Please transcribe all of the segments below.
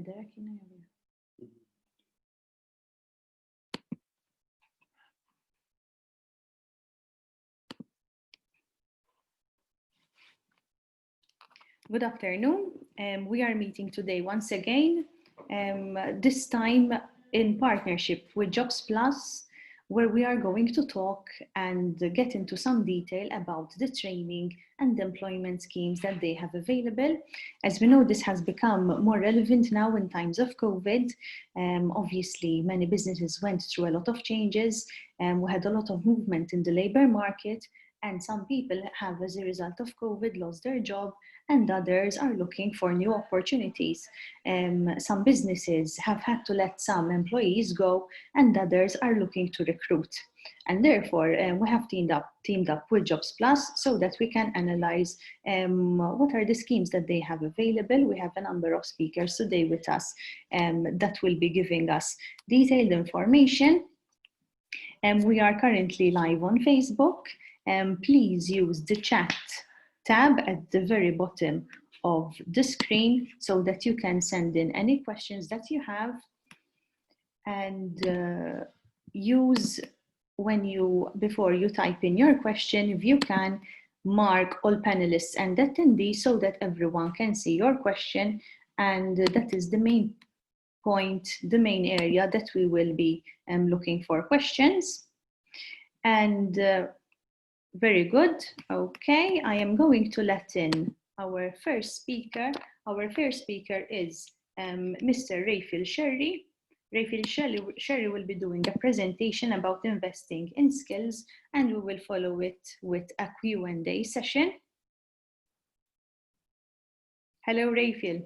Good afternoon. We are meeting today once again, this time in partnership with Jobs Plus, where we are going to talk and get into some detail about the training and employment schemes that they have available. As we know, this has become more relevant now in times of COVID. Obviously, many businesses went through a lot of changes, and we had a lot of movement in the labor market, and some people have, as a result of COVID, lost their job, and others are looking for new opportunities. Some businesses have had to let some employees go, and others are looking to recruit. And therefore, we have teamed up with Jobs Plus so that we can analyze what are the schemes that they have available. We have a number of speakers today with us that will be giving us detailed information. We are currently live on Facebook. Please use the chat tab at the very bottom of the screen so that you can send in any questions that you have, and before you type in your question, if you can mark all panelists and attendees so that everyone can see your question, and that is the main point, the main area that we will be looking for questions. And very good. Okay, I am going to let in our first speaker. Our first speaker is Mr. Rafil Sherry. Rafil Sherry will be doing a presentation about investing in skills, and we will follow it with a Q&A session. Hello, Rafil.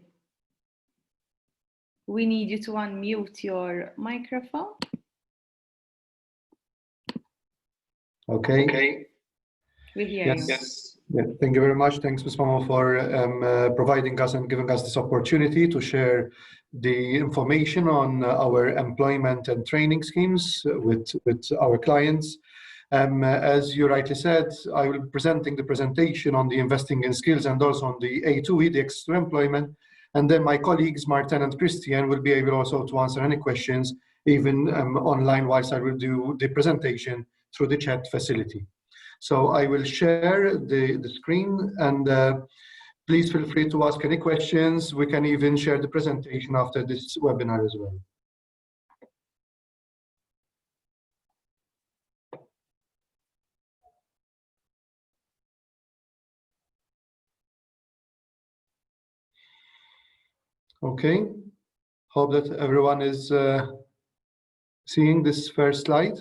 We need you to unmute your microphone. Okay. We hear you. Yes. Yeah, thank you very much. Thanks, Ms. Mamo, for providing us and giving us this opportunity to share the information on our employment and training schemes with our clients. As you rightly said, I will be presenting the presentation on the investing in skills and also on the A2E, the access to employment. And then my colleagues, Martin and Christian, will be able also to answer any questions, even online, whilst I will do the presentation through the chat facility. So I will share the screen, and please feel free to ask any questions. We can even share the presentation after this webinar as well. Okay, hope that everyone is seeing this first slide.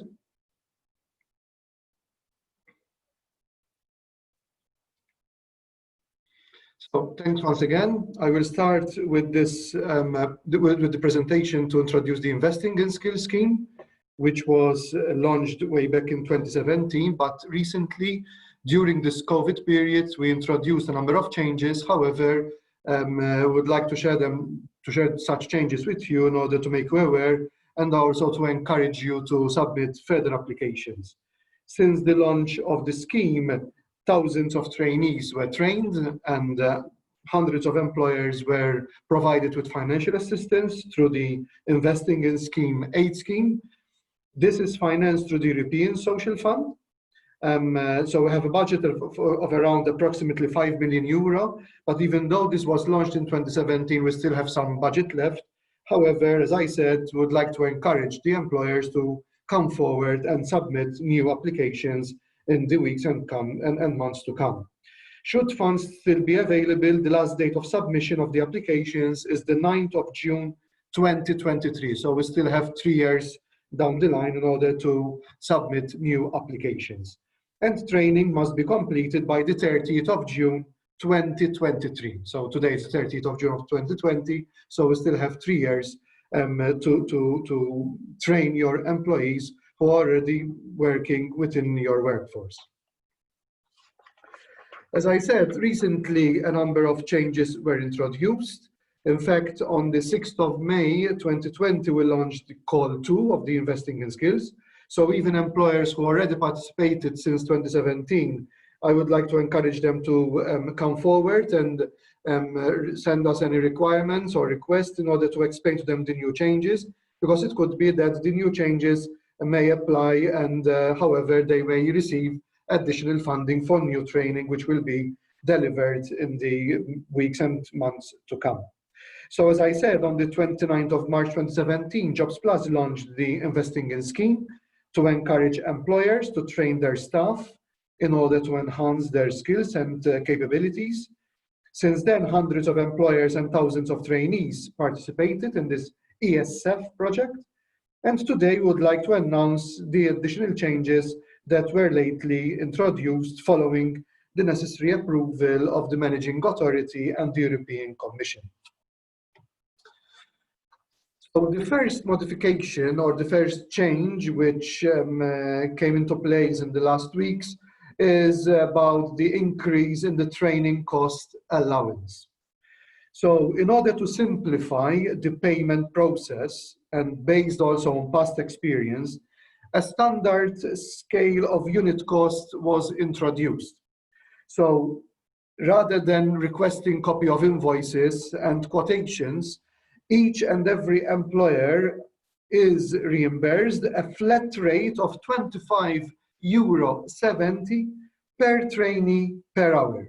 So thanks once again. I will start with this with the presentation to introduce the investing in skills scheme, which was launched way back in 2017. But recently, during this COVID period, we introduced a number of changes. However, would like to share such changes with you in order to make you aware and also to encourage you to submit further applications. Since the launch of the scheme, thousands of trainees were trained, and hundreds of employers were provided with financial assistance through the Investing in Scheme Aid scheme. This is financed through the European Social Fund. So we have a budget of around approximately €5 million, but even though this was launched in 2017, we still have some budget left. However, as I said, we would like to encourage the employers to come forward and submit new applications in the weeks and months to come. Should funds still be available, the last date of submission of the applications is the 9th of June 2023. So we still have 3 years down the line in order to submit new applications. And training must be completed by the 30th of June 2023. So today is the 30th of June of 2020. So we still have 3 years to train your employees who are already working within your workforce. As I said, recently a number of changes were introduced. In fact, on the 6th of May 2020, we launched the Call 2 of the Investing in Skills. So even employers who already participated since 2017 I would like to encourage them to come forward and send us any requirements or requests in order to explain to them the new changes, because it could be that the new changes may apply and however they may receive additional funding for new training which will be delivered in the weeks and months to come. So as I said, on the 29th of March 2017, Jobs Plus launched the Investing in scheme to encourage employers to train their staff in order to enhance their skills and capabilities. Since then, hundreds of employers and thousands of trainees participated in this ESF project. And today we would like to announce the additional changes that were lately introduced following the necessary approval of the Managing Authority and the European Commission. So the first modification or the first change which came into place in the last weeks is about the increase in the training cost allowance. So in order to simplify the payment process and based also on past experience, a standard scale of unit cost was introduced. So rather than requesting copy of invoices and quotations, each and every employer is reimbursed a flat rate of €25.70 per trainee per hour.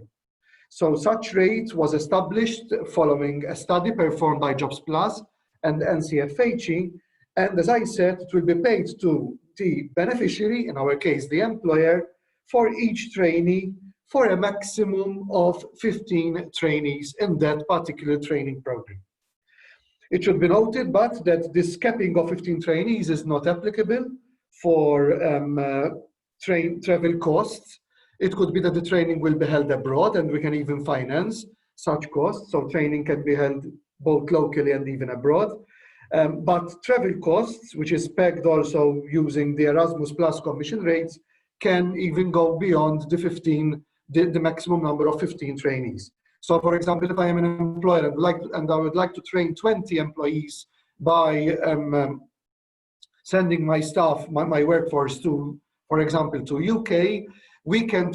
So such rate was established following a study performed by Jobs Plus and NCFHE, and as I said, it will be paid to the beneficiary, in our case the employer, for each trainee for a maximum of 15 trainees in that particular training program. It should be noted, but that this capping of 15 trainees is not applicable for travel costs. It could be that the training will be held abroad and we can even finance such costs. So training can be held both locally and even abroad. But travel costs, which is pegged also using the Erasmus Plus commission rates, can even go beyond the maximum number of 15 trainees. So for example, if I am an employer and I would like to train 20 employees by sending my staff, my workforce to, for example, to UK, we can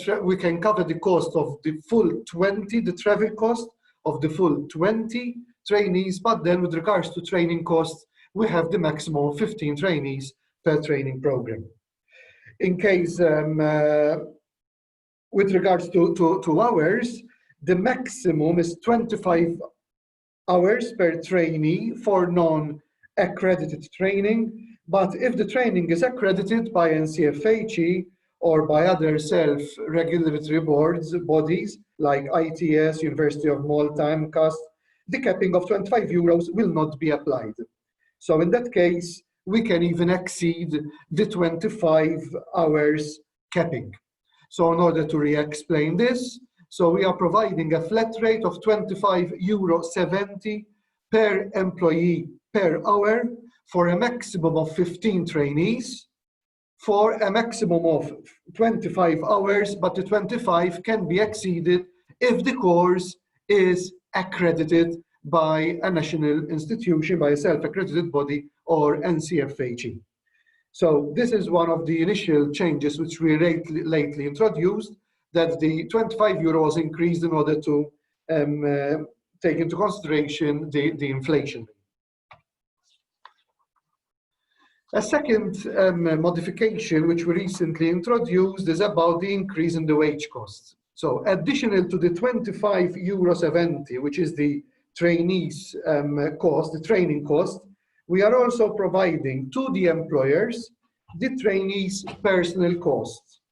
cover the cost of the full 20, the travel cost of the full 20 trainees, but then with regards to training costs, we have the maximum of 15 trainees per training program. In case, with regards to hours, the maximum is 25 hours per trainee for non-accredited training, but if the training is accredited by NCFHE or by other self-regulatory bodies like ITS, University of Malta, MCAS, the capping of €25 will not be applied. So in that case, we can even exceed the 25 hours capping. So in order to re-explain this, so we are providing a flat rate of €25.70 per employee per hour for a maximum of 15 trainees for a maximum of 25 hours, but the 25 can be exceeded if the course is accredited by a national institution, by a self-accredited body or NCFHE. So this is one of the initial changes which we lately introduced, that the €25 was increased in order to take into consideration the inflation. A second modification which we recently introduced is about the increase in the wage costs. So additional to the €25.70, which is the trainees' cost, the training cost, we are also providing to the employers the trainees' personal costs.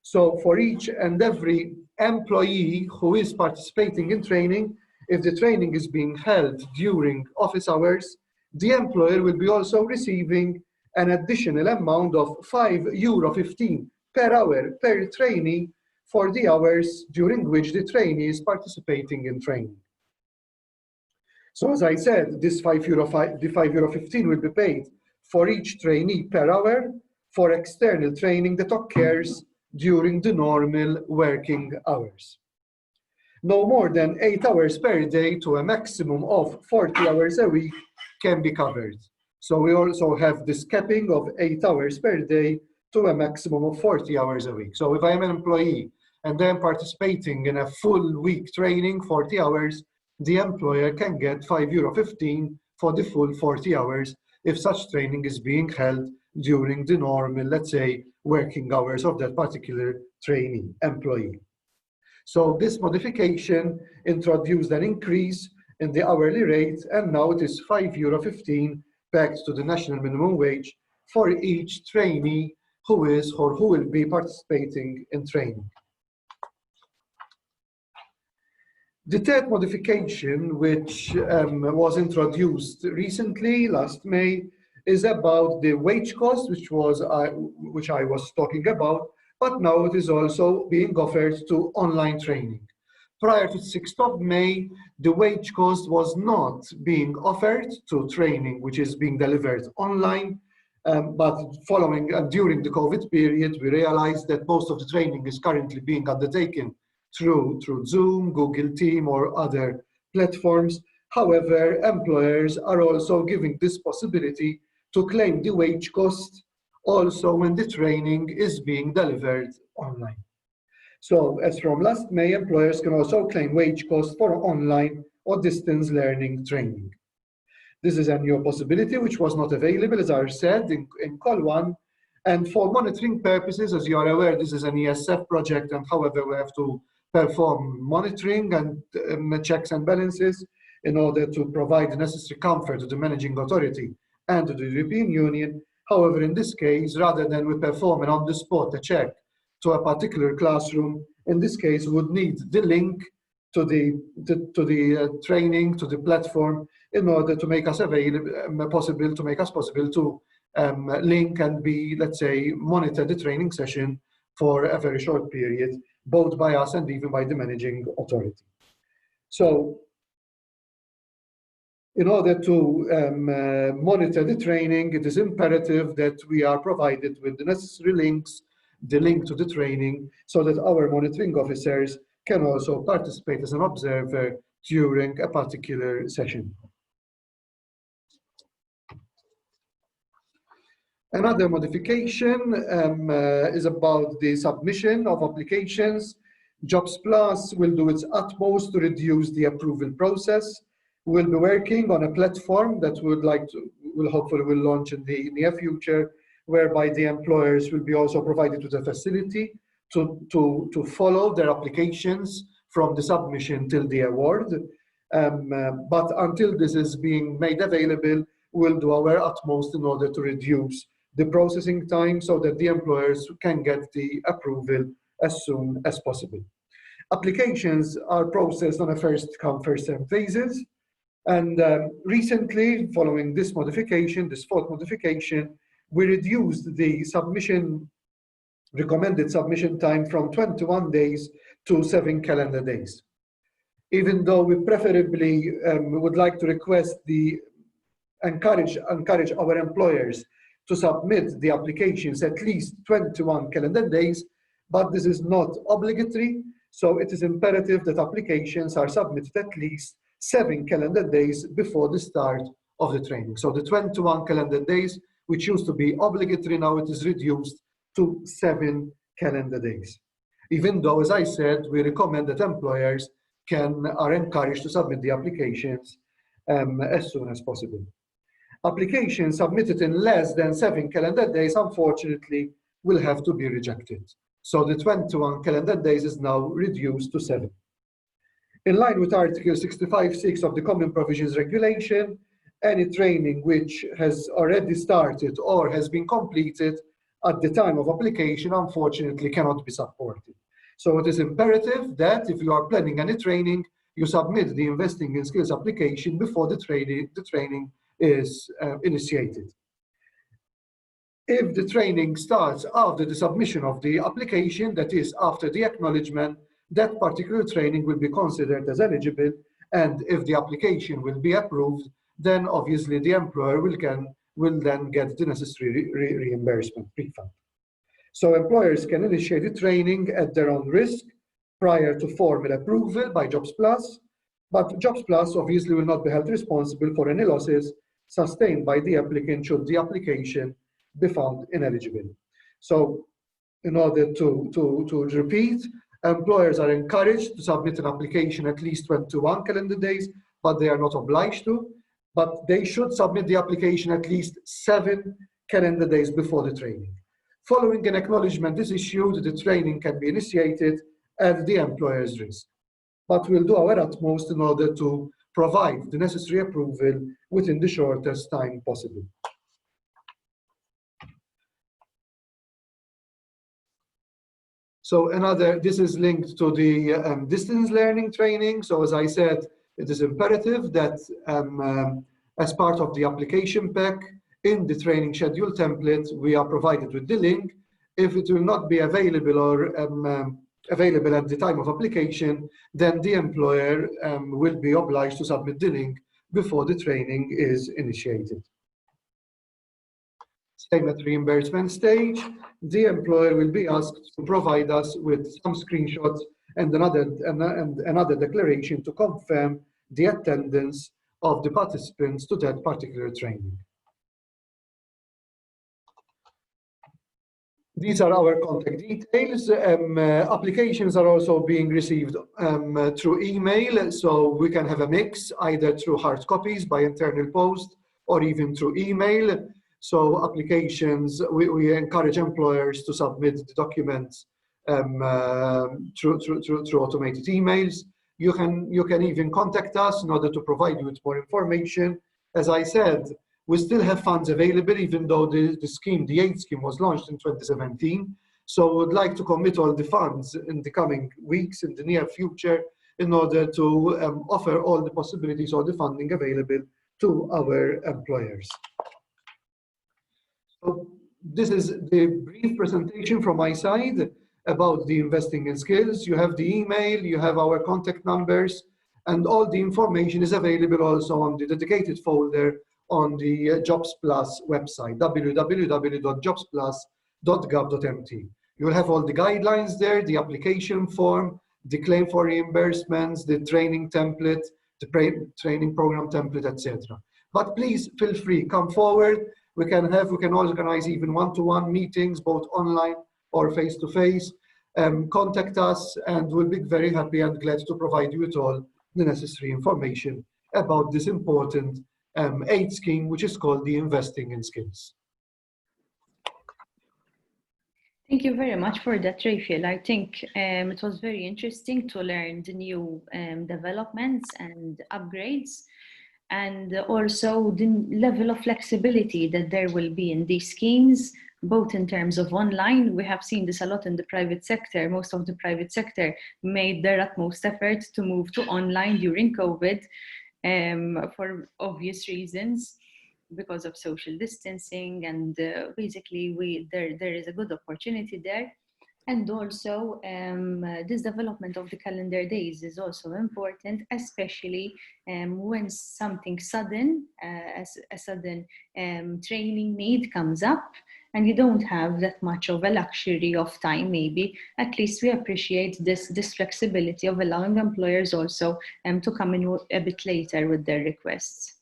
So for each and every employee who is participating in training, if the training is being held during office hours, the employer will be also receiving an additional amount of €5.15 per hour per trainee for the hours during which the trainee is participating in training. So as I said, this €5.15 will be paid for each trainee per hour for external training that occurs during the normal working hours. No more than 8 hours per day to a maximum of 40 hours a week can be covered. So we also have this capping of 8 hours per day to a maximum of 40 hours a week. So if I am an employee and then participating in a full week training, 40 hours, the employer can get €5.15 for the full 40 hours if such training is being held during the normal, let's say, working hours of that particular trainee employee. So this modification introduced an increase in the hourly rate, and now it is €5.15 back to the national minimum wage for each trainee who is or who will be participating in training. The third modification, which was introduced recently, last May, is about the wage cost, which I was talking about, but now it is also being offered to online training. Prior to 6th of May, the wage cost was not being offered to training, which is being delivered online, but following and during the COVID period, we realized that most of the training is currently being undertaken through Zoom, Google Team, or other platforms. However, employers are also giving this possibility to claim the wage cost also when the training is being delivered online. So as from last May, employers can also claim wage costs for online or distance learning training. This is a new possibility which was not available, as I said, in Call 1. And for monitoring purposes, as you are aware, this is an ESF project, and however, we have to perform monitoring and checks and balances in order to provide the necessary comfort to the managing authority and to the European Union. However, in this case, rather than we perform an on-the-spot check to a particular classroom, in this case, we would need the link to the training, to the platform, in order to make us possible to link and let's say, monitor the training session for a very short period, both by us and even by the managing authority. So, in order to monitor the training, it is imperative that we are provided with the necessary links, the link to the training, so that our monitoring officers can also participate as an observer during a particular session. Another modification is about the submission of applications. Jobs Plus will do its utmost to reduce the approval process. We'll be working on a platform that will hopefully launch in the near future, whereby the employers will be also provided with a facility to follow their applications from the submission till the award. But until this is being made available, we'll do our utmost in order to reduce the processing time so that the employers can get the approval as soon as possible. Applications are processed on a first-come, first-served basis. And recently, following this modification, this fourth modification, we reduced the recommended submission time from 21 days to 7 calendar days. Even though we preferably would like to encourage our employers to submit the applications at least 21 calendar days, but this is not obligatory, so it is imperative that applications are submitted at least 7 calendar days before the start of the training. So the 21 calendar days, which used to be obligatory, now it is reduced to 7 calendar days. Even though, as I said, we recommend that employers are encouraged to submit the applications as soon as possible. Applications submitted in less than 7 calendar days, unfortunately, will have to be rejected. So the 21 calendar days is now reduced to 7. In line with Article 65(6) of the Common Provisions Regulation, any training which has already started or has been completed at the time of application, unfortunately, cannot be supported. So it is imperative that if you are planning any training, you submit the Investing in Skills application before the training is initiated. If the training starts after the submission of the application, that is, after the acknowledgement, that particular training will be considered as eligible, and if the application will be approved, then obviously the employer will then get the necessary reimbursement refund. So employers can initiate the training at their own risk prior to formal approval by Jobs Plus, but Jobs Plus obviously will not be held responsible for any losses sustained by the applicant should the application be found ineligible. So in order to repeat, Employers are encouraged to submit an application at least 21 calendar days, but they are not obliged to. But they should submit the application at least 7 calendar days before the training. Following an acknowledgement is issued, the training can be initiated at the employer's risk. But we'll do our utmost in order to provide the necessary approval within the shortest time possible. So this is linked to the distance learning training. So as I said, it is imperative that as part of the application pack, in the training schedule template, we are provided with the link. If it will not be available or available at the time of application, then the employer will be obliged to submit the link before the training is initiated. Same at reimbursement stage, the employer will be asked to provide us with some screenshots and another declaration to confirm the attendance of the participants to that particular training. These are our contact details. Applications are also being received through email, so we can have a mix, either through hard copies by internal post or even through email. So applications, we encourage employers to submit the documents through automated emails. You can even contact us in order to provide you with more information. As I said, we still have funds available, even though the aid scheme was launched in 2017. So we would like to commit all the funds in the coming weeks, in the near future, in order to offer all the possibilities or the funding available to our employers. So this is the brief presentation from my side about the investing in skills. You have the email, you have our contact numbers, and all the information is available also on the dedicated folder on the Jobs Plus website, www.jobsplus.gov.mt. You will have all the guidelines there, the application form, the claim for reimbursements, the training template, the training program template, etc. But please feel free, come forward. We can organize even one-to-one meetings, both online or face-to-face. Contact us, and we'll be very happy and glad to provide you with all the necessary information about this important aid scheme, which is called the Investing in Skills. Thank you very much for that, Raphael. I think it was very interesting to learn the new developments and upgrades, and also the level of flexibility that there will be in these schemes, both in terms of online. We have seen this a lot in the private sector. Most of the private sector made their utmost effort to move to online during COVID for obvious reasons, because of social distancing, and basically there is a good opportunity there. And also this development of the calendar days is also important, especially when something sudden, a sudden training need comes up, and you don't have that much of a luxury of time. Maybe at least we appreciate this flexibility of allowing employers also to come in a bit later with their requests.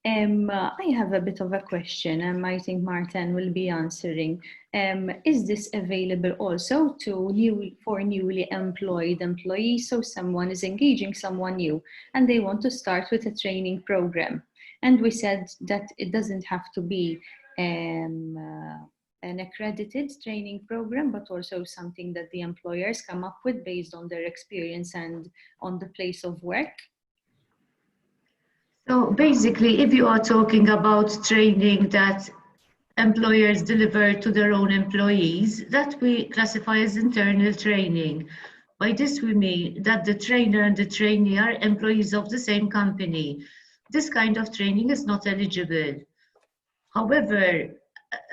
I have a bit of a question, and I think Martin will be answering. Is this available also for newly employed employees? So someone is engaging someone new and they want to start with a training program. And we said that it doesn't have to be an accredited training program, but also something that the employers come up with based on their experience and on the place of work. So basically, if you are talking about training that employers deliver to their own employees, that we classify as internal training. By this we mean that the trainer and the trainee are employees of the same company. This kind of training is not eligible. However,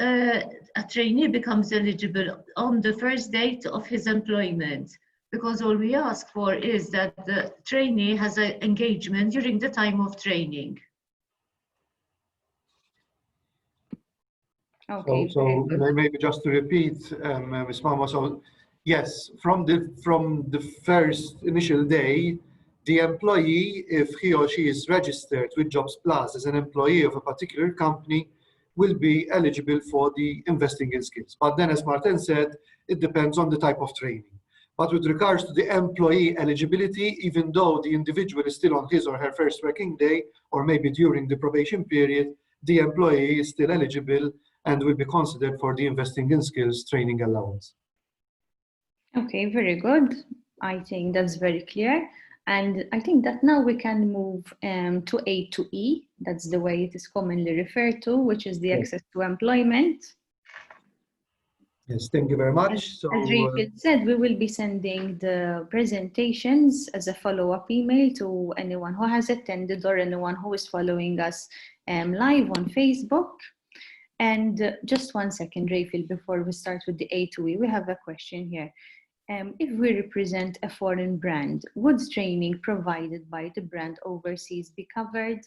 a trainee becomes eligible on the first date of his employment, because all we ask for is that the trainee has an engagement during the time of training. Okay. So maybe just to repeat, Ms. Mama, so yes, from the first initial day, the employee, if he or she is registered with Jobs Plus as an employee of a particular company, will be eligible for the investing in skills. But then, as Martin said, it depends on the type of training. But with regards to the employee eligibility, even though the individual is still on his or her first working day, or maybe during the probation period, the employee is still eligible and will be considered for the investing in skills training allowance. Okay, very good. I think that's very clear. And I think that now we can move to A to E. That's the way it is commonly referred to, which is the access to employment. Yes, thank you very much. As Rachel said, we will be sending the presentations as a follow-up email to anyone who has attended or anyone who is following us live on Facebook. And just 1 second, Rachel, before we start with the A to E, we have a question here. If we represent a foreign brand, would training provided by the brand overseas be covered?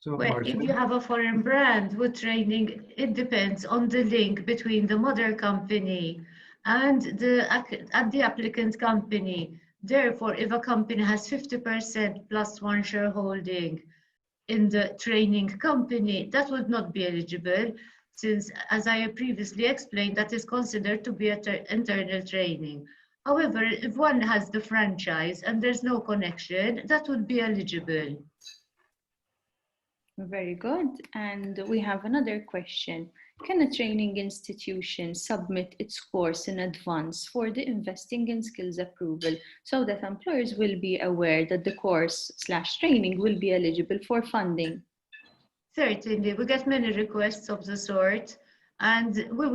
Well, if you have a foreign brand with training, it depends on the link between the mother company and the applicant company. Therefore, if a company has 50% plus one shareholding in the training company, that would not be eligible, since, as I previously explained, that is considered to be internal training. However, if one has the franchise and there's no connection, that would be eligible. Very good. And we have another question. Can a training institution submit its course in advance for the investing in skills approval so that employers will be aware that the course/training will be eligible for funding? Certainly, we get many requests of the sort, and we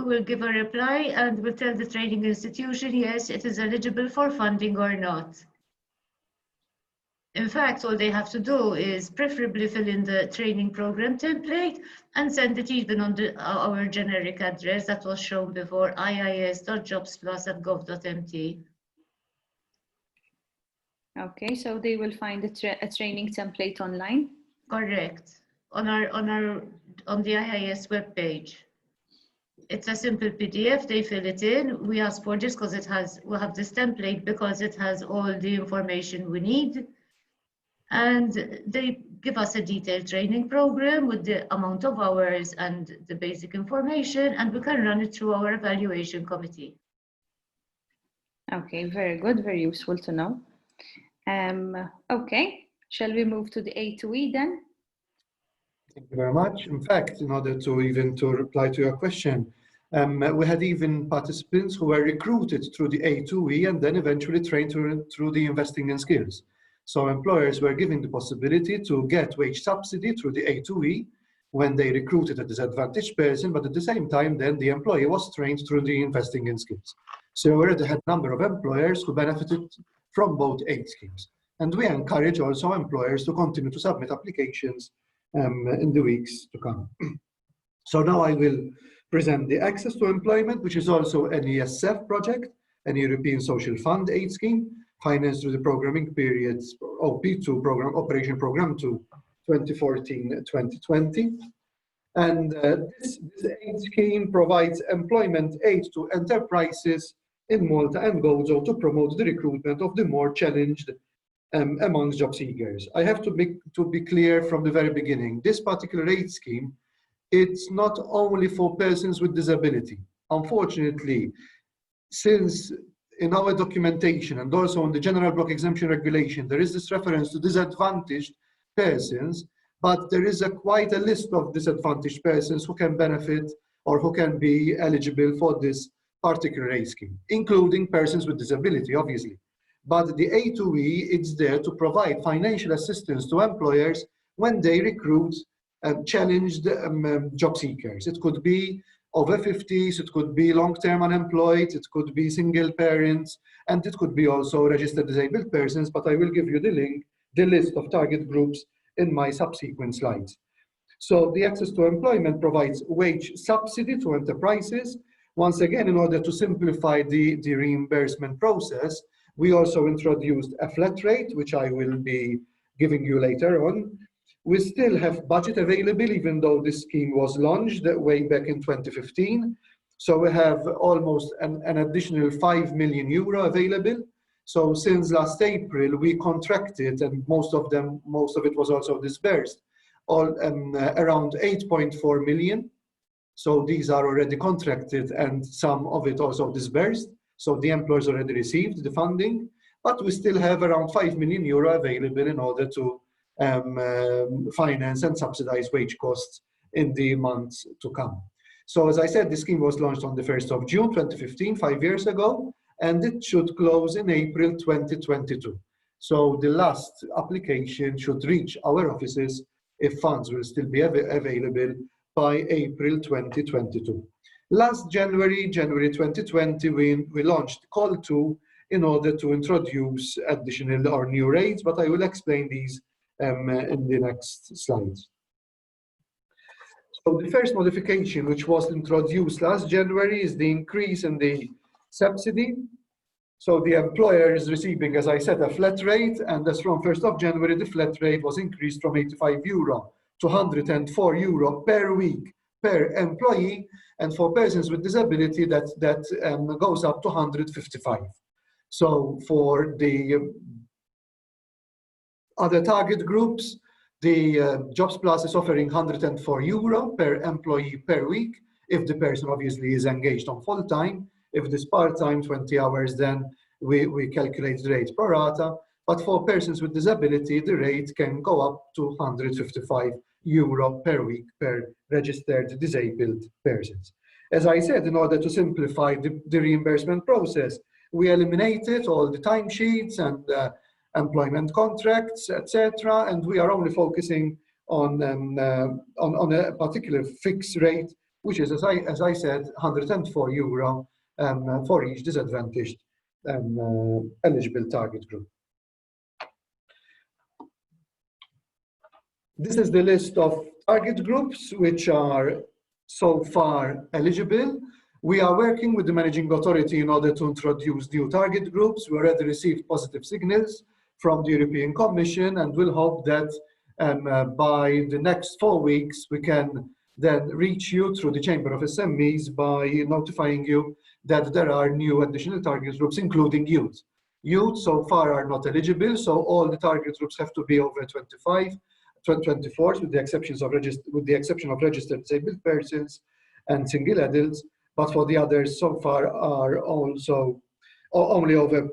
will give a reply and we'll tell the training institution, yes, it is eligible for funding or not. In fact, all they have to do is preferably fill in the training program template and send it even on our generic address that was shown before, iis.jobsplus@gov.mt. Okay, so they will find a training template online? Correct. On the IIS webpage. It's a simple PDF, they fill it in. We ask for this because we have this template because it has all the information we need. And they give us a detailed training program with the amount of hours and the basic information, and we can run it through our evaluation committee. Okay, very good, very useful to know. Okay, shall we move to the A to E then? Thank you very much. In fact, in order to reply to your question, we had even participants who were recruited through the A2E and then eventually trained through the investing in skills. So employers were given the possibility to get wage subsidy through the A2E when they recruited a disadvantaged person, but at the same time, then the employee was trained through the investing in skills. So we already had a number of employers who benefited from both aid schemes. And we encourage also employers to continue to submit applications in the weeks to come. So now I will present the Access to Employment, which is also an ESF project, an European Social Fund aid scheme, financed through the programming periods OP2 program, Operation Program 2, 2014-2020. And this aid scheme provides employment aid to enterprises in Malta and Gozo to promote the recruitment of the more challenged amongst job seekers. I have to be clear from the very beginning, this particular aid scheme, it's not only for persons with disability. Unfortunately, since in our documentation and also in the General Block Exemption Regulation, there is this reference to disadvantaged persons, but there is quite a list of disadvantaged persons who can benefit or who can be eligible for this particular aid scheme, including persons with disability, obviously. But the A2E, it's there to provide financial assistance to employers when they recruit challenged job seekers. It could be over 50s, it could be long-term unemployed, it could be single parents, and it could be also registered disabled persons, but I will give you the list of target groups in my subsequent slides. So the Access to Employment provides wage subsidy to enterprises. Once again, in order to simplify the reimbursement process, we also introduced a flat rate, which I will be giving you later on. We still have budget available, even though this scheme was launched way back in 2015. So we have almost an additional €5 million available. So since last April, we contracted, and most of it was also disbursed, around 8.4 million. So these are already contracted and some of it also disbursed. So the employers already received the funding, but we still have around 5 million euro available in order to finance and subsidize wage costs in the months to come. So as I said, the scheme was launched on the 1st of June 2015, 5 years ago, and it should close in April 2022. So the last application should reach our offices if funds will still be available by April 2022. Last January 2020, we launched Call 2 in order to introduce additional or new rates, but I will explain these in the next slides. So the first modification, which was introduced last January, is the increase in the subsidy. So the employer is receiving, as I said, a flat rate, and as from 1st of January, the flat rate was increased from 85 euro to 104 euro per week per employee, and for persons with disability, that goes up to 155. So for the other target groups, the Jobs Plus is offering 104 euro per employee per week, if the person obviously is engaged on full time. If it is part-time, 20 hours, then we calculate the rate pro rata. But for persons with disability, the rate can go up to 155 euro per week per registered disabled persons. As I said, in order to simplify the reimbursement process, we eliminated all the timesheets and employment contracts, etc., and we are only focusing on a particular fixed rate, which is, as I said, 104 euro for each disadvantaged eligible target group. This is the list of target groups which are so far eligible. We are working with the managing authority in order to introduce new target groups. We already received positive signals from the European Commission, and we'll hope that by the next 4 weeks we can then reach you through the Chamber of SMEs by notifying you that there are new additional target groups, including youth. Youth so far are not eligible, so all the target groups have to be over 24, with the exception of registered disabled persons and single adults. But for the others, so far are also only over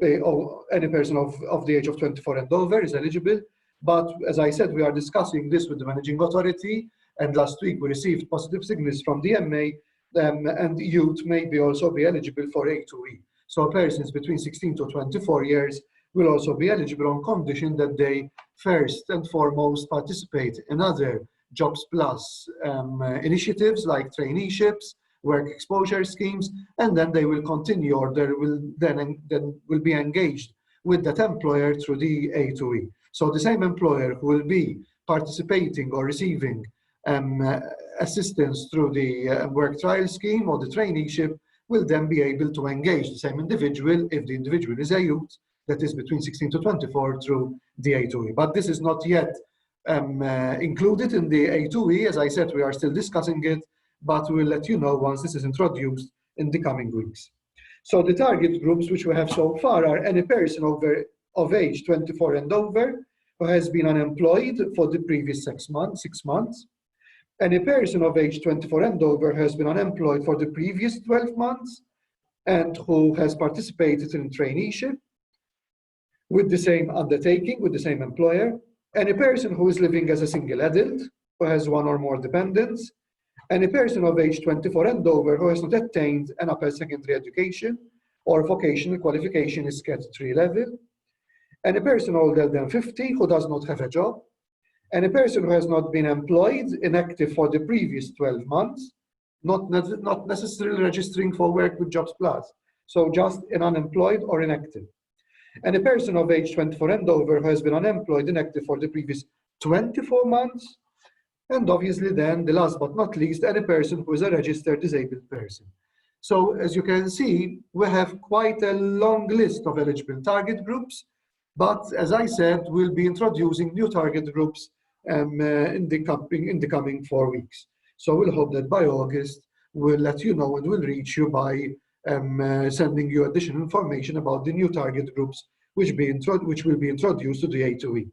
any person of the age of 24 and over is eligible. But as I said, we are discussing this with the managing authority, and last week we received positive signals from the MA, and youth may also be eligible for A2E. So persons between 16 to 24 years will also be eligible on condition that they first and foremost participate in other Jobs Plus initiatives like traineeships, work exposure schemes, and then they will continue, or they will then will be engaged with that employer through the A2E. So the same employer who will be participating or receiving assistance through the work trial scheme or the traineeship will then be able to engage the same individual, if the individual is a youth, that is between 16 to 24, through the A2E. But this is not yet included in the A2E. As I said, we are still discussing it, but we'll let you know once this is introduced in the coming weeks. So the target groups which we have so far are any person of age 24 and over who has been unemployed for the previous 6 months. Any person of age 24 and over has been unemployed for the previous 12 months and who has participated in traineeship with the same undertaking, with the same employer. Any person who is living as a single adult who has one or more dependents. Any person of age 24 and over who has not attained an upper secondary education or vocational qualification is Cat 3 level. Any person older than 50 who does not have a job. Any person who has not been employed, inactive for the previous 12 months, not necessarily registering for work with Jobs Plus, so just an unemployed or inactive. And a person of age 24 and over who has been unemployed, inactive for the previous 24 months. And obviously then, the last but not least, any person who is a registered disabled person. So as you can see, we have quite a long list of eligible target groups, but as I said, we'll be introducing new target groups in the coming 4 weeks. So we'll hope that by August, we'll let you know and we'll reach you by sending you additional information about the new target groups which will be introduced to the A2E.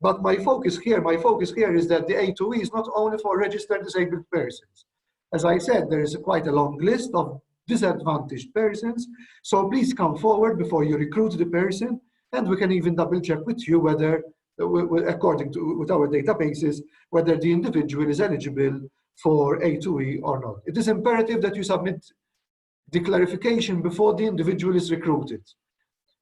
But my focus here is that the A2E is not only for registered disabled persons. As I said, there is quite a long list of disadvantaged persons. So please come forward before you recruit the person, and we can even double check with you whether, according to with our databases, whether the individual is eligible for A2E or not. It is imperative that you submit the clarification before the individual is recruited.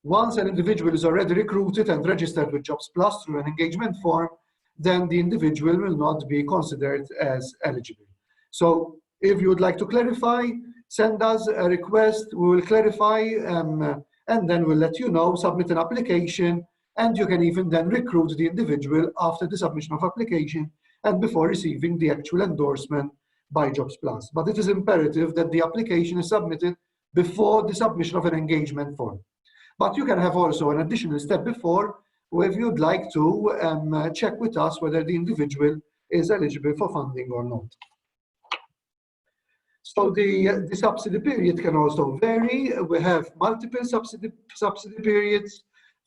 Once an individual is already recruited and registered with Jobs Plus through an engagement form, then the individual will not be considered as eligible. So if you would like to clarify, send us a request, we will clarify, and then we'll let you know, submit an application, and you can even then recruit the individual after the submission of application and before receiving the actual endorsement by Jobs Plus. But it is imperative that the application is submitted before the submission of an engagement form. But you can have also an additional step before, if you'd like to check with us whether the individual is eligible for funding or not. So the subsidy period can also vary. We have multiple subsidy periods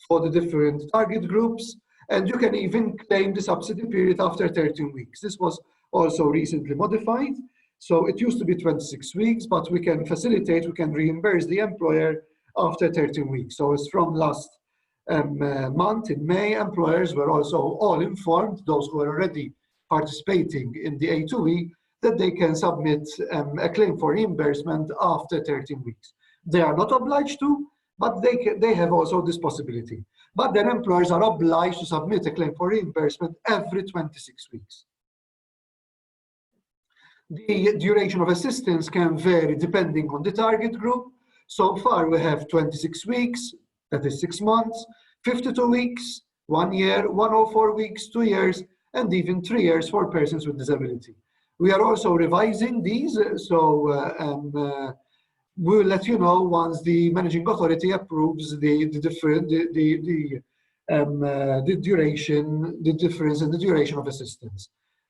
for the different target groups, and you can even claim the subsidy period after 13 weeks. This was also recently modified. So it used to be 26 weeks, but we can facilitate, we can reimburse the employer after 13 weeks. So it's from last month in May, employers were also all informed, those who are already participating in the A2E, that they can submit a claim for reimbursement after 13 weeks. They are not obliged to, but they have also this possibility. But then employers are obliged to submit a claim for reimbursement every 26 weeks. The duration of assistance can vary depending on the target group. So far we have 26 weeks, that is 6 months, 52 weeks, 1 year, 104 weeks, 2 years, and even 3 years for persons with disability. We are also revising these, so we'll let you know once the managing authority approves the duration, the difference in the duration of assistance.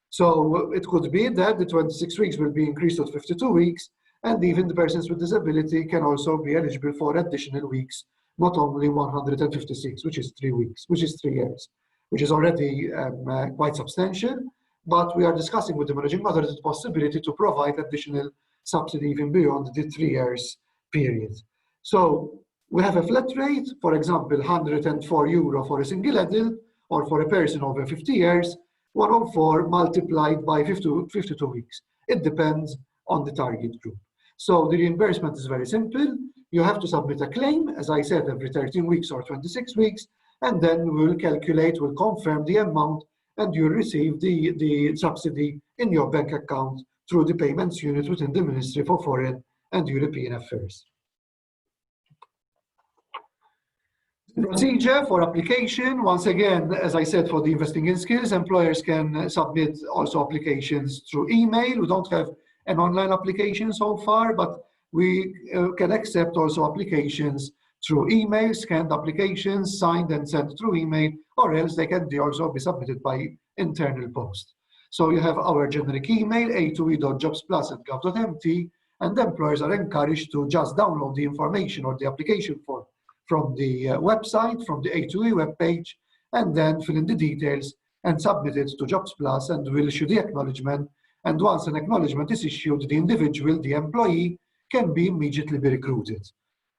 So it could be that the 26 weeks will be increased to 52 weeks, and even the persons with disability can also be eligible for additional weeks, not only 156, which is 3 weeks, which is 3 years, which is already quite substantial. But we are discussing with the managing authority the possibility to provide additional subsidy even beyond the 3 years period. So we have a flat rate, for example, €104 for a single adult, or for a person over 50 years, 104 multiplied by 52 weeks. It depends on the target group. So the reimbursement is very simple. You have to submit a claim, as I said, every 13 weeks or 26 weeks, and then we'll calculate, we'll confirm the amount, and you'll receive the subsidy in your bank account through the payments unit within the Ministry for Foreign and European Affairs. The procedure for application, once again, as I said, for the investing in skills, employers can submit also applications through email. We don't have an online application so far, but we can accept also applications through email, scanned applications, signed and sent through email, or else they can also be submitted by internal post. So you have our generic email, a2e.jobsplus@gov.mt, and employers are encouraged to just download the information or the application form from the website, from the A2E webpage, and then fill in the details and submit it to Jobs Plus, and we'll issue the acknowledgement. And once an acknowledgement is issued, the individual, the employee, can be immediately be recruited.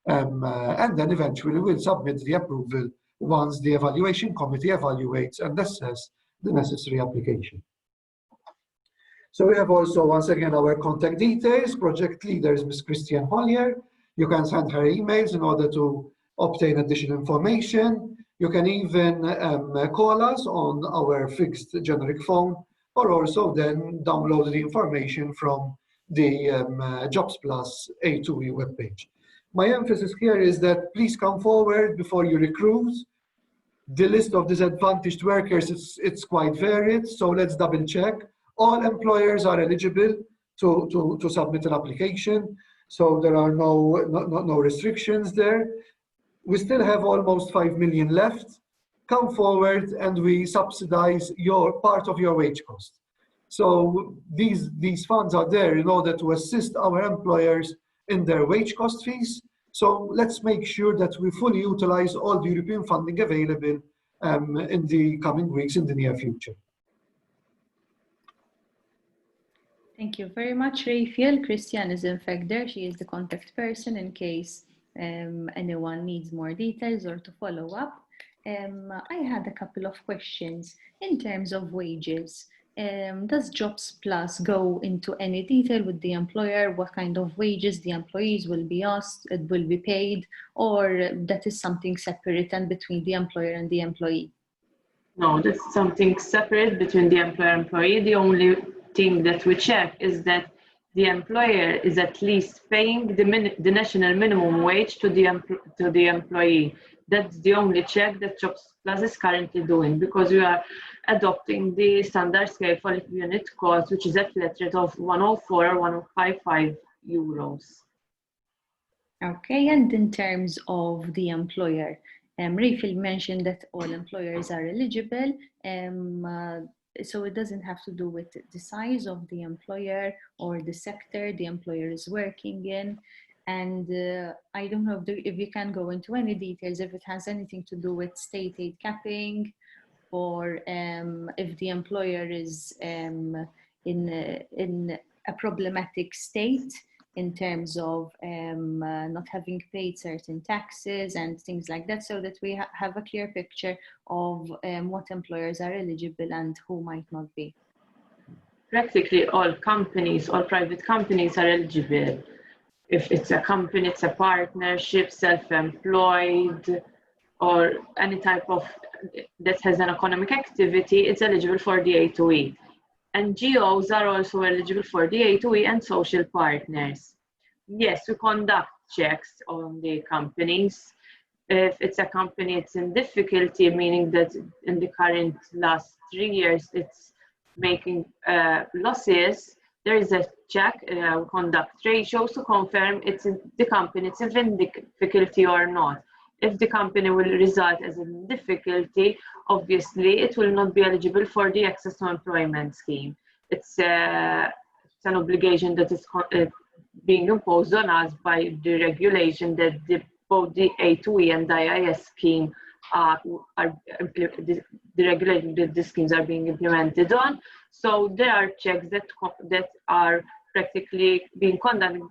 And then eventually we'll submit the approval once the evaluation committee evaluates and assess the necessary application. So we have also, once again, our contact details. Project leader is Ms. Christiane Hollier. You can send her emails in order to obtain additional information. You can even call us on our fixed generic phone, or also then download the information from the Jobs Plus A2E webpage. My emphasis here is that please come forward before you recruit. The list of disadvantaged workers, it's quite varied, so let's double check. All employers are eligible to submit an application, so there are no restrictions there. We still have almost 5 million left. Come forward and we subsidize your part of your wage cost. So these funds are there in order to assist our employers in their wage cost fees. So let's make sure that we fully utilize all the European funding available in the coming weeks in the near future. Thank you very much, Raphael. Christian is in fact there. She is the contact person in case anyone needs more details or to follow up. I had a couple of questions in terms of wages. Does Jobs Plus go into any detail with the employer, what kind of wages the employees will be asked, it will be paid, or that is something separate and between the employer and the employee? No, that's something separate between the employer and employee. The only thing that we check is that the employer is at least paying the national minimum wage to the employee. That's the only check that Jobs Plus is currently doing, because we are adopting the standard scale for unit cost, which is a flat rate of 104 or 155 euros. Okay, and in terms of the employer, Raphael mentioned that all employers are eligible, so it doesn't have to do with the size of the employer or the sector the employer is working in. And I don't know if you can go into any details, if it has anything to do with state aid capping, or if the employer is in a problematic state in terms of not having paid certain taxes and things like that, so that we have a clear picture of what employers are eligible and who might not be. Practically all companies, all private companies are eligible. If it's a company, it's a partnership, self-employed, or any type of that has an economic activity, it's eligible for the A2E. NGOs are also eligible for the A2E and social partners. Yes, we conduct checks on the companies. If it's a company, it's in difficulty, meaning that in the current last 3 years, it's making losses. There is a check, we conduct ratios to confirm the company it's in difficulty or not. If the company will result as a difficulty, obviously it will not be eligible for the access to employment scheme. It's an obligation that is being imposed on us by the regulation that both the A2E and the IIS scheme the regulation that the schemes are being implemented on. So there are checks that are practically being conducted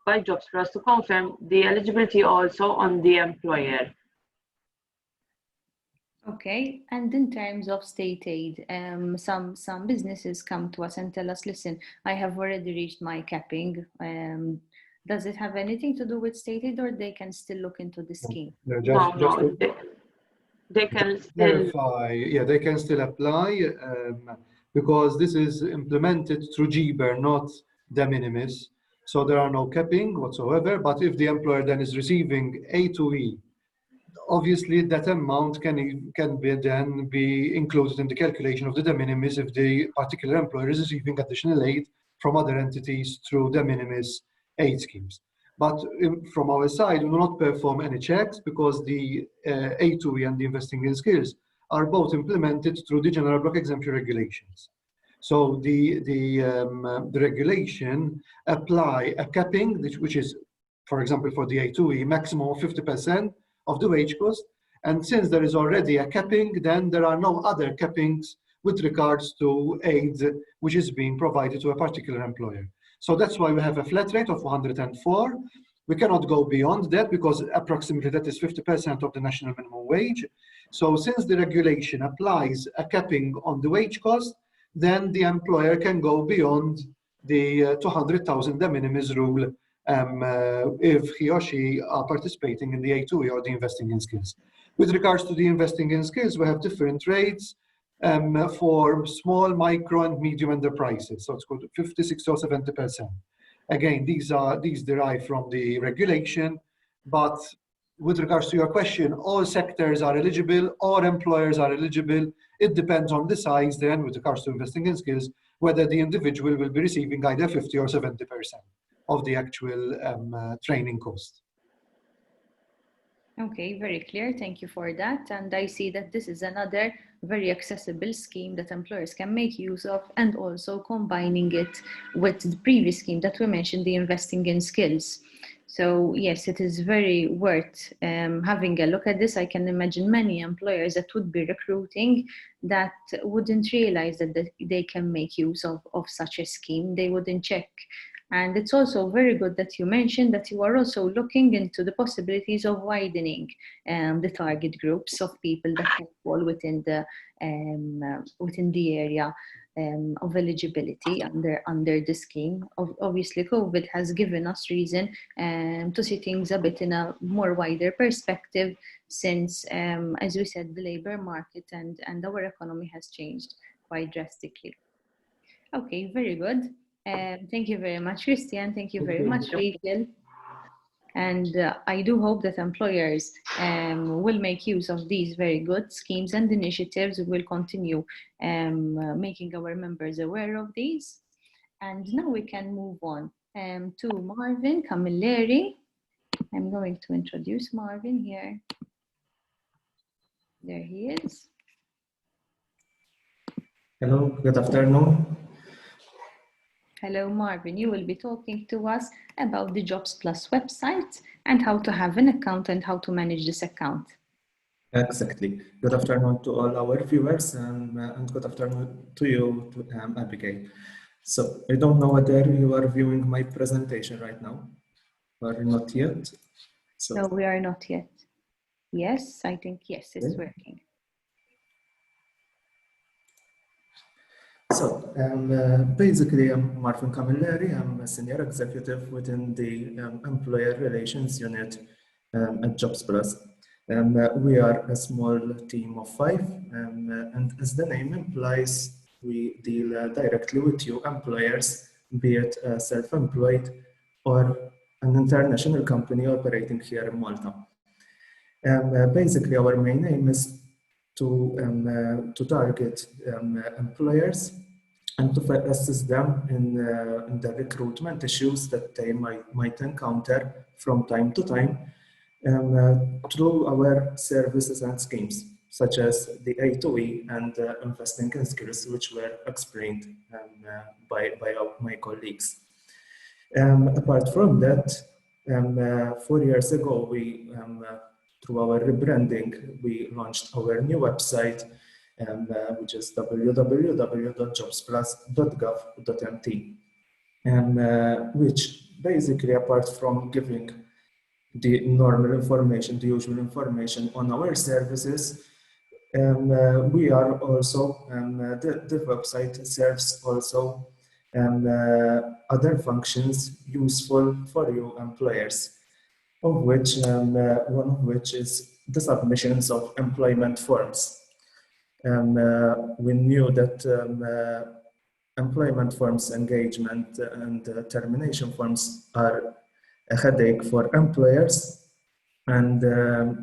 by Jobs Plus to confirm the eligibility also on the employer. Okay, and in terms of state aid, some businesses come to us and tell us, listen, I have already reached my capping. Does it have anything to do with state aid, or they can still look into the scheme? No, they can still verify. Yeah, they can still apply because this is implemented through GBER, not de minimis. So there are no capping whatsoever. But if the employer then is receiving A2E, obviously that amount can then be included in the calculation of the de minimis if the particular employer is receiving additional aid from other entities through de minimis aid schemes. But from our side, we do not perform any checks because the A2E and the investing in skills are both implemented through the general block exemption regulations. So the regulation apply a capping, which is, for example, for the A2E, maximum of 50% of the wage cost. And since there is already a capping, then there are no other cappings with regards to aid which is being provided to a particular employer. So that's why we have a flat rate of 104. We cannot go beyond that because approximately that is 50% of the national minimum wage. So since the regulation applies a capping on the wage cost, then the employer can go beyond the 200,000 de minimis rule if he or she are participating in the A2E or the investing in skills. With regards to the investing in skills, we have different rates for small, micro, and medium enterprises. So it's called 50, 60, or 70%. Again, these derive from the regulation, but with regards to your question, all sectors are eligible, all employers are eligible. It depends on the size then, with regards to investing in skills, whether the individual will be receiving either 50 or 70% of the actual training cost. Okay, very clear. Thank you for that. And I see that this is another very accessible scheme that employers can make use of, and also combining it with the previous scheme that we mentioned, the investing in skills. So yes, it is very worth having a look at this. I can imagine many employers that would be recruiting that wouldn't realize that they can make use of such a scheme. They wouldn't check. And it's also very good that you mentioned that you are also looking into the possibilities of widening the target groups of people that can fall within the area of eligibility under the scheme. Obviously, COVID has given us reason to see things a bit in a more wider perspective, since, as we said, the labor market and our economy has changed quite drastically. Okay, very good. Thank you very much, Christian. Thank you very much, Rachel. And I do hope that employers will make use of these very good schemes and initiatives. We will continue making our members aware of these. And now we can move on to Marvin Camilleri. I'm going to introduce Marvin here. There he is. Hello, good afternoon. Hello, Marvin. You will be talking to us about the Jobs Plus website and how to have an account and how to manage this account. Exactly. Good afternoon to all our viewers and good afternoon to you, Abigail. So I don't know whether you are viewing my presentation right now or not yet. So, no, we are not yet. Yes, I think yes, it's working. So basically, I'm Marvin Camilleri. I'm a senior executive within the Employer Relations Unit at Jobs Plus. We are a small team of 5, and as the name implies, we deal directly with you employers, be it self-employed or an international company operating here in Malta. Basically, our main aim is to target employers and to assist them in the recruitment issues that they might encounter from time to time through our services and schemes, such as the A2E and investing in skills, which were explained by my colleagues. Apart from that, 4 years ago, we through our rebranding, we launched our new website, which is www.jobsplus.gov.mt, which basically, apart from giving the normal information, the usual information on our services, we are also, the website serves also other functions useful for you employers, of which one of which is the submissions of employment forms. We knew that employment forms, engagement and termination forms are a headache for employers, and the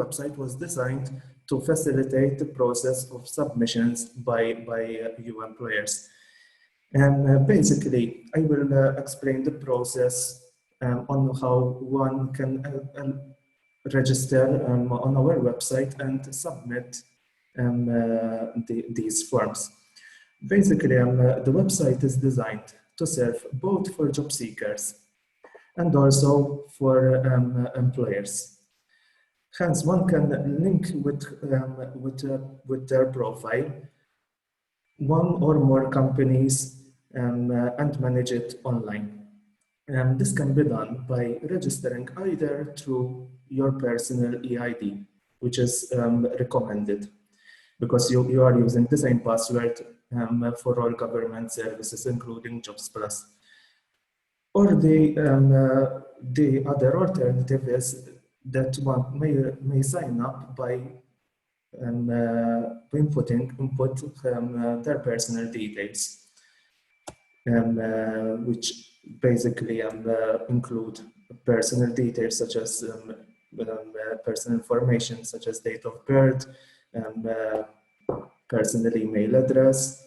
website was designed to facilitate the process of submissions by you employers. And basically, I will explain the process on how one can register on our website and submit these forms. Basically, the website is designed to serve both for job seekers and also for employers. Hence, one can link with their profile one or more companies and manage it online. And this can be done by registering either through your personal EID, which is recommended because you are using the same password for all government services, including Jobs Plus. Or the other alternative is that one may sign up by input their personal details, which basically include personal details such as personal information such as date of birth, personal email address,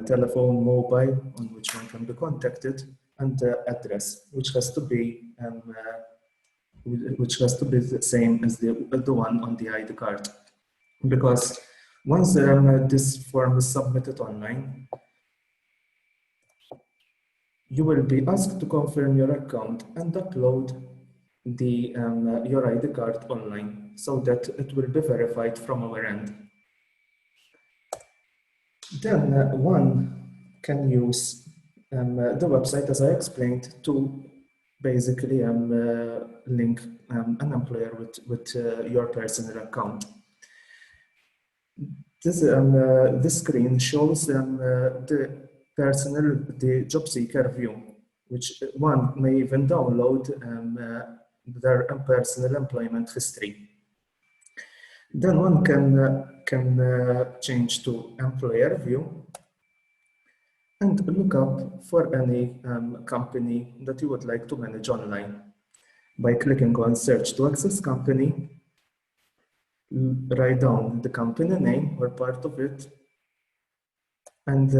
telephone, mobile on which one can be contacted, and address, which has to be the same as the one on the ID card. Because once this form is submitted online, You will be asked to confirm your account and upload your ID card online so that it will be verified from our end. Then one can use the website, as I explained, to basically link an employer with your personal account. This screen shows the job seeker view, which one may even download their personal employment history. Then one can change to employer view and look up for any company that you would like to manage online by clicking on search to access company. Write down the company name or part of it, and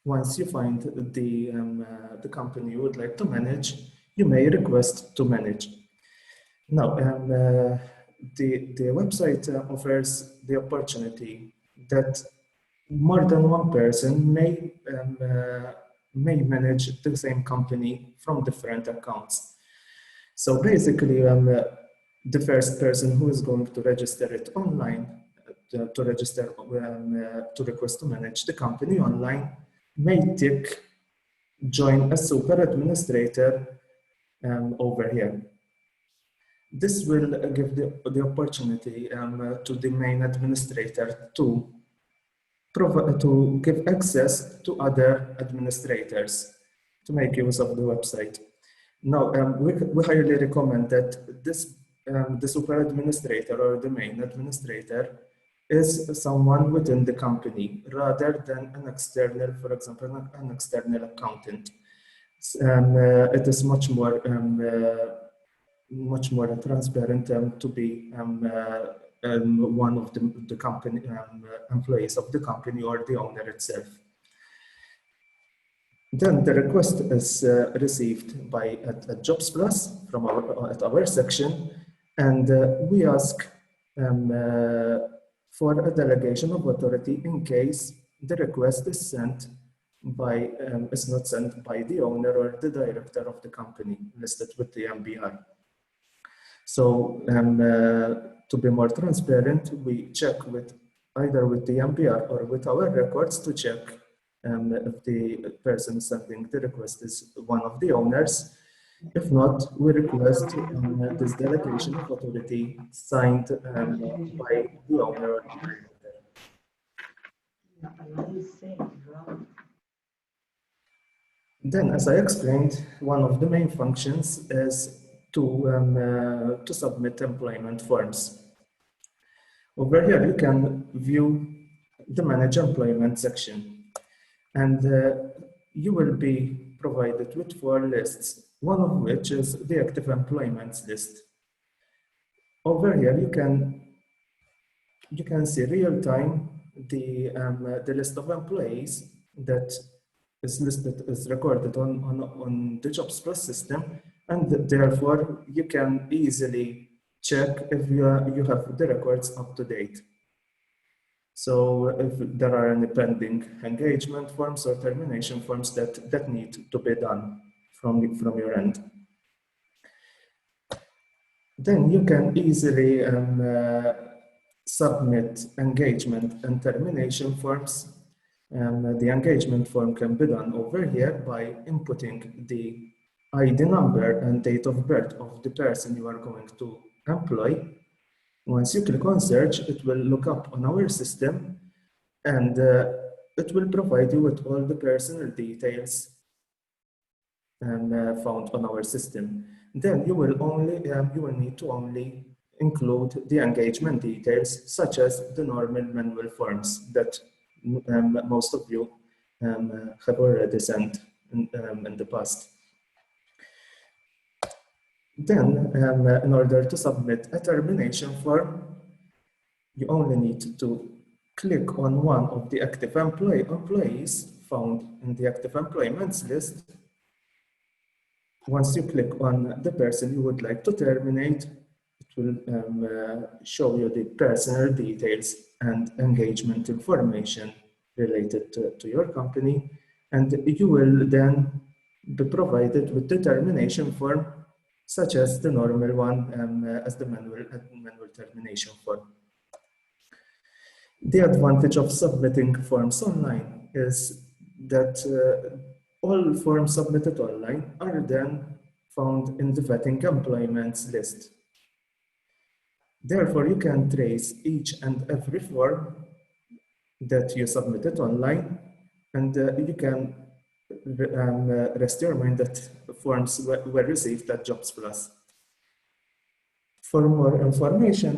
once you find the company you would like to manage, you may request to manage. Now, the website offers the opportunity that more than one person may manage the same company from different accounts. So basically, the first person who is going to register it online, to request to manage the company online, may tick join as super administrator over here. This will give the opportunity to the main administrator to give access to other administrators to make use of the website. Now, we highly recommend that the super administrator or the main administrator is someone within the company rather than an external, for example, an external accountant. It is much more transparent to be one of the company employees of the company or the owner itself. Then the request is received by at Jobs Plus from our section, and we ask for a delegation of authority in case the request is not sent by the owner or the director of the company listed with the MBR. So to be more transparent, we check either with the MBR or with our records to check if the person sending the request is one of the owners. If not, we request this delegation of authority signed by the owner or the director. Then, as I explained, one of the main functions is to submit employment forms. Over here, you can view the Manage Employment section, and you will be provided with 4 lists, one of which is the active employments list. Over here, you can see real time the list of employees that is recorded on the Jobs Plus system, and therefore you can easily check if you have the records up to date. So if there are any pending engagement forms or termination forms that need to be done from your end. Then you can easily submit engagement and termination forms. The engagement form can be done over here by inputting the ID number and date of birth of the person you are going to employ. Once you click on search, it will look up on our system, and it will provide you with all the personal details found on our system. Then you will need to only include the engagement details, such as the normal manual forms that most of you have already sent in the past. Then, in order to submit a termination form, you only need to click on one of the active employees found in the active employments list. Once you click on the person you would like to terminate, it will show you the personal details and engagement information related to your company, and you will then be provided with determination form, such as the normal one, as the manual termination form. The advantage of submitting forms online is that all forms submitted online are then found in the vetting employments list. Therefore, you can trace each and every form that you submitted online, and you can rest your mind that forms were received at Jobs Plus. For more information,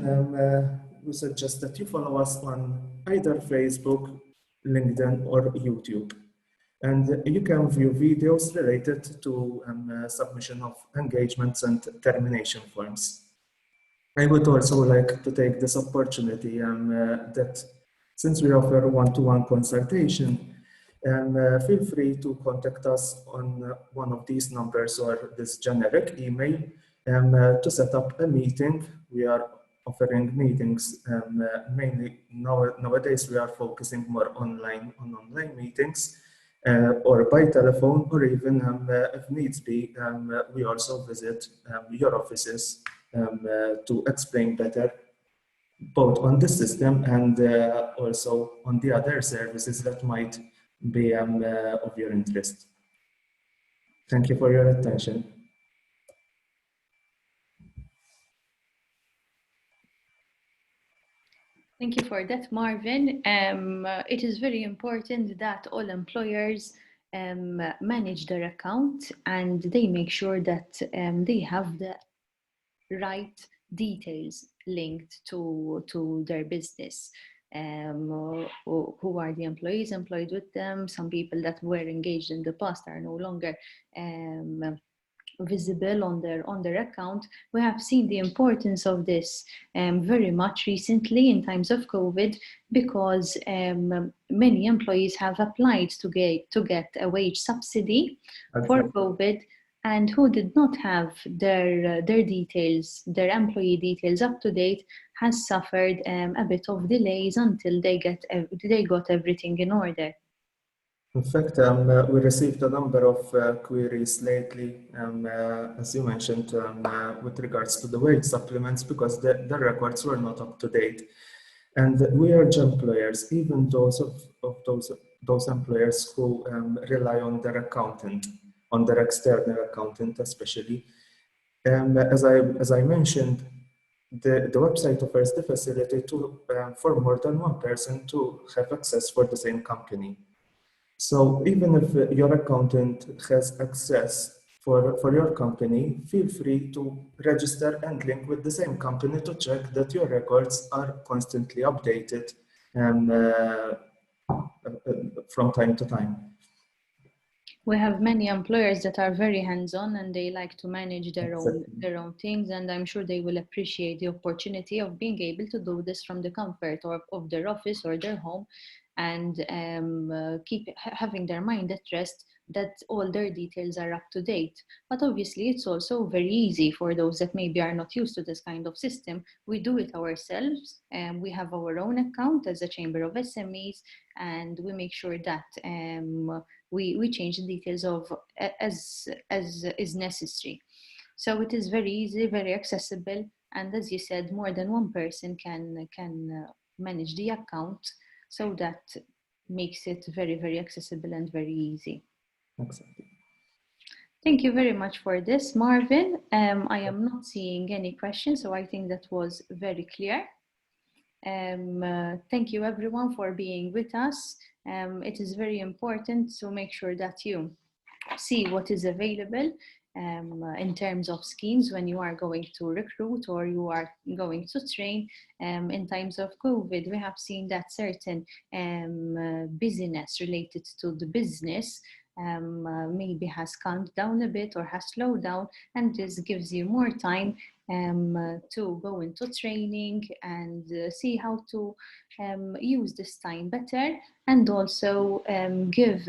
we suggest that you follow us on either Facebook, LinkedIn, or YouTube. And you can view videos related to submission of engagements and termination forms. I would also like to take this opportunity that since we offer one-to-one consultation, feel free to contact us on one of these numbers or this generic email to set up a meeting. We are offering meetings mainly nowadays. We are focusing more on online meetings or by telephone, or even if needs be, we also visit your offices to explain better both on the system and also on the other services that might be of your interest. Thank you for your attention. Thank you for that, Marvin. It is very important that all employers manage their account and they make sure that they have the right details linked to their business. Who are the employees employed with them? Some people that were engaged in the past are no longer visible on their account. We have seen the importance of this very much recently in times of COVID, because many employees have applied to get a wage subsidy for COVID, and who did not have their details, their employee details up to date, has suffered a bit of delays until they got everything in order. In fact, we received a number of queries lately, as you mentioned, with regards to the wage supplements, because the records were not up to date. And we urge employers, even those employers who rely on their accountant, on their external accountant especially. As I mentioned, the website offers the facility to for more than one person to have access for the same company. So even if your accountant has access for your company, feel free to register and link with the same company to check that your records are constantly updated from time to time. We have many employers that are very hands-on and they like to manage their own things, and I'm sure they will appreciate the opportunity of being able to do this from the comfort of their office or their home, and keep having their mind at rest that all their details are up to date. But obviously it's also very easy for those that maybe are not used to this kind of system. We do it ourselves, and we have our own account as a Chamber of SMEs, and we make sure that we change the details of as is necessary. So it is very easy, very accessible, and as you said, more than one person can manage the account, so that makes it very, very accessible and very easy. Exactly. Thank you very much for this, Marvin. I am not seeing any questions, so I think that was very clear. Thank you everyone for being with us. It is very important to make sure that you see what is available in terms of schemes when you are going to recruit or you are going to train. In times of COVID, we have seen that certain business related to the business maybe has calmed down a bit or has slowed down, and this gives you more time to go into training and see how to use this time better, and also give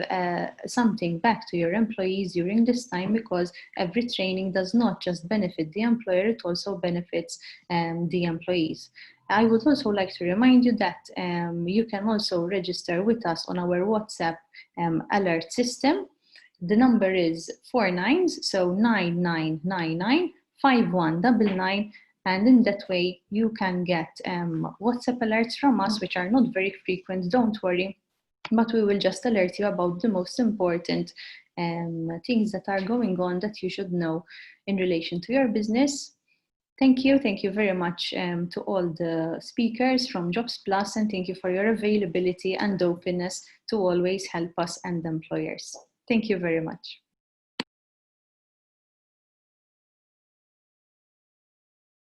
something back to your employees during this time, because every training does not just benefit the employer, it also benefits the employees. I would also like to remind you that you can also register with us on our WhatsApp alert system. The number is 4 9s, so 9999 5199, and in that way you can get WhatsApp alerts from us, which are not very frequent, don't worry, but we will just alert you about the most important things that are going on that you should know in relation to your business. Thank you very much to all the speakers from Jobs Plus, and thank you for your availability and openness to always help us and employers. Thank you very much.